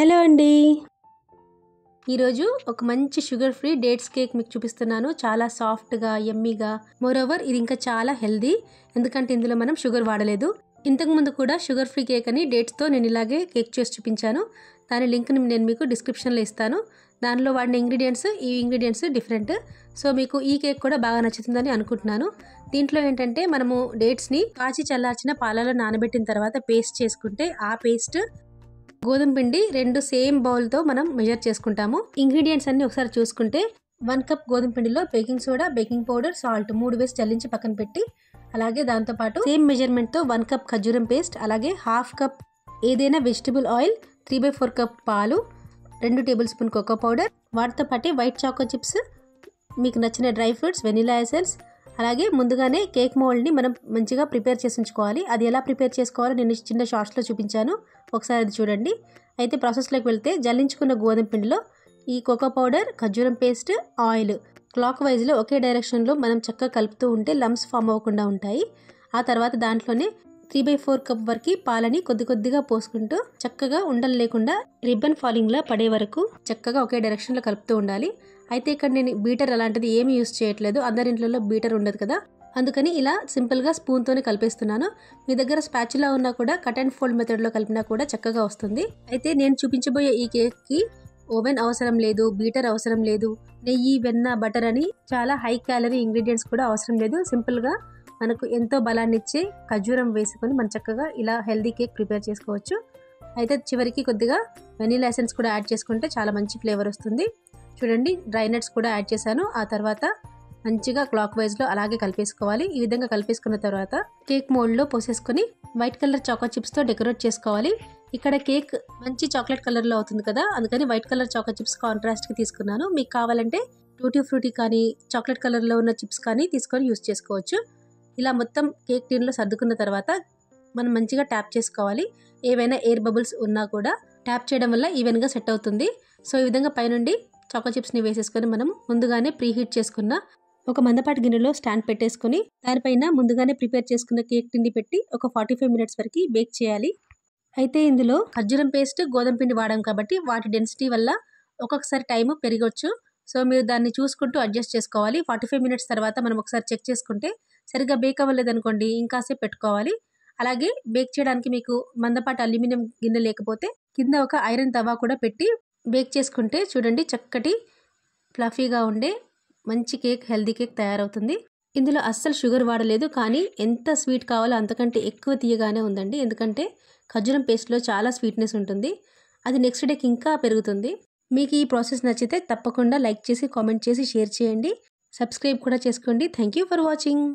Hello అండి. ఈరోజు ఒక మంచి షుగర్ ఫ్రీ డేట్స్ కేక్ మీకు చూపిస్తున్నాను. చాలా సాఫ్ట్గా యమ్మీగా, మోరోవర్ ఇది ఇంకా చాలా హెల్దీ, ఎందుకంటే ఇందులో మనం షుగర్ వాడలేదు. ఇంతకుముందు కూడా షుగర్ ఫ్రీ కేక్ అని డేట్స్తో నేను ఇలాగే కేక్ చేసి చూపించాను. దాని లింక్ని నేను మీకు డిస్క్రిప్షన్లో ఇస్తాను. దానిలో వాడిన ఈ ఇంగ్రీడియంట్స్ డిఫరెంట్. సో మీకు ఈ కేక్ కూడా బాగా నచ్చుతుందని అనుకుంటున్నాను. దీంట్లో ఏంటంటే మనము డేట్స్ని కాచి చల్లార్చిన పాలలో నానబెట్టిన తర్వాత పేస్ట్ చేసుకుంటే, ఆ పేస్ట్ గోధుమ పిండి 2 సేమ్ బౌల్తో మనం మెజర్ చేసుకుంటాము. ఇంగ్రీడియంట్స్ అన్ని ఒకసారి చూసుకుంటే 1 కప్ గోధుమ పిండిలో baking soda, baking powder, salt 3 వేసి చల్లించి పక్కన పెట్టి, అలాగే దాంతోపాటు సేమ్ మెజర్మెంట్తో 1 కప్ ఖర్జూరం పేస్ట్, అలాగే 1/2 కప్ ఏదైనా వెజిటబుల్ ఆయిల్, 3/4 కప్ పాలు, 2 టేబుల్ స్పూన్ కోకో పౌడర్, వాటితో పాటు వైట్ చాకో చిప్స్, మీకు నచ్చిన డ్రై ఫ్రూట్స్, వెనిలా ఎసెన్స్, అలాగే ముందుగానే కేక్ మోల్డ్ని మనం మంచిగా ప్రిపేర్ చేసి ఉంచుకోవాలి. అది ఎలా ప్రిపేర్ చేసుకోవాలో నేను చిన్న షార్ట్స్లో చూపించాను, ఒకసారి అది చూడండి. అయితే ప్రాసెస్లోకి వెళ్తే, జల్లించుకున్న గోధుమ పిండిలో ఈ కోకో పౌడర్, ఖర్జూరం పేస్ట్, ఆయిల్ క్లాక్ వైజ్లో ఒకే డైరెక్షన్లో మనం చక్కగా కలుపుతూ ఉంటే లమ్స్ ఫామ్ అవ్వకుండా ఉంటాయి. ఆ తర్వాత దాంట్లోనే 3/4 కప్ వరకు పాలని కొద్ది కొద్దిగా పోసుకుంటూ చక్కగా ఉండలు లేకుండా రిబ్బన్ ఫాలింగ్లా పడే వరకు చక్కగా ఒకే డైరెక్షన్లో కలుపుతూ ఉండాలి. అయితే ఇక్కడ నేను బీటర్ అలాంటిది ఏమీ యూస్ చేయట్లేదు, అందరింట్లలో బీటర్ ఉండదు కదా, అందుకని ఇలా సింపుల్గా స్పూన్తోనే కలిపేస్తున్నాను. మీ దగ్గర స్పాచులా ఉన్నా కూడా కట్ అండ్ ఫోల్డ్ మెథడ్లో కలిపినా కూడా చక్కగా వస్తుంది. అయితే నేను చూపించబోయే ఈ కేక్కి ఓవెన్ అవసరం లేదు, బీటర్ అవసరం లేదు, నెయ్యి, వెన్న, బటర్ అని చాలా హై క్యాలరీ ఇంగ్రీడియంట్స్ కూడా అవసరం లేదు. సింపుల్గా మనకు ఎంతో బలాన్ని ఇచ్చే ఖర్జూరం వేసుకొని మనం చక్కగా ఇలా హెల్దీ కేక్ ప్రిపేర్ చేసుకోవచ్చు. అయితే చివరికి కొద్దిగా వెనిలా ఎసెన్స్ కూడా యాడ్ చేసుకుంటే చాలా మంచి ఫ్లేవర్ వస్తుంది. చూడండి, డ్రై నట్స్ కూడా యాడ్ చేశాను. ఆ తర్వాత మంచిగా క్లాక్ వైజ్లో అలాగే కలిపేసుకోవాలి. ఈ విధంగా కలిపేసుకున్న తర్వాత కేక్ మోల్డ్లో పోసేసుకొని వైట్ కలర్ చాకో చిప్స్తో డెకరేట్ చేసుకోవాలి. ఇక్కడ కేక్ మంచి చాక్లెట్ కలర్లో అవుతుంది కదా, అందుకని వైట్ కలర్ చాకో చిప్స్ కాంట్రాస్ట్కి తీసుకున్నాను. మీకు కావాలంటే టూటీ ఫ్రూటీ కానీ చాక్లెట్ కలర్లో ఉన్న చిప్స్ కానీ తీసుకొని యూస్ చేసుకోవచ్చు. ఇలా మొత్తం కేక్ టిన్లో సర్దుకున్న తర్వాత మనం మంచిగా ట్యాప్ చేసుకోవాలి. ఏవైనా ఎయిర్ బబుల్స్ ఉన్నా కూడా ట్యాప్ చేయడం వల్ల ఈవెన్గా సెట్ అవుతుంది. సో ఈ విధంగా పైనుండి చాకో చిప్స్ని వేసేసుకొని మనం ముందుగానే ప్రీహీట్ చేసుకున్న ఒక మందపాటి గిన్నెలో స్టాండ్ పెట్టేసుకొని దానిపైన ముందుగానే ప్రిపేర్ చేసుకున్న కేక్ టిండి పెట్టి ఒక 45 మినిట్స్ వరకు బేక్ చేయాలి. అయితే ఇందులో ఖర్జూరం పేస్ట్, గోధుమ పిండి వాడాం కాబట్టి వాటి డెన్సిటీ వల్ల ఒక్కొక్కసారి టైం పెరగవచ్చు. సో మీరు దాన్ని చూసుకుంటూ అడ్జస్ట్ చేసుకోవాలి. 45 మినిట్స్ తర్వాత మనం ఒకసారి చెక్ చేసుకుంటే సరిగ్గా బేక్ అవ్వలేదు అనుకోండి, ఇంకాసేపు పెట్టుకోవాలి. అలాగే బేక్ చేయడానికి మీకు మందపాటి అల్యూమినియం గిన్నె లేకపోతే కింద ఒక ఐరన్ తవా కూడా పెట్టి బేక్ చేసుకుంటే చూడండి చక్కటి ఫ్లఫీగా ఉండే మంచి కేక్, హెల్దీ కేక్ తయారవుతుంది. ఇందులో అస్సలు షుగర్ వాడలేదు, కానీ ఎంత స్వీట్ కావాలో అంతకంటే ఎక్కువ తీయగానే ఉందండి. ఎందుకంటే ఖర్జూరం పేస్ట్లో చాలా స్వీట్నెస్ ఉంటుంది, అది నెక్స్ట్ డేకి ఇంకా పెరుగుతుంది. మీకు ఈ ప్రాసెస్ నచ్చితే తప్పకుండా లైక్ చేసి, కామెంట్ చేసి, షేర్ చేయండి. సబ్స్క్రైబ్ కూడా చేసుకోండి. Thank you for watching.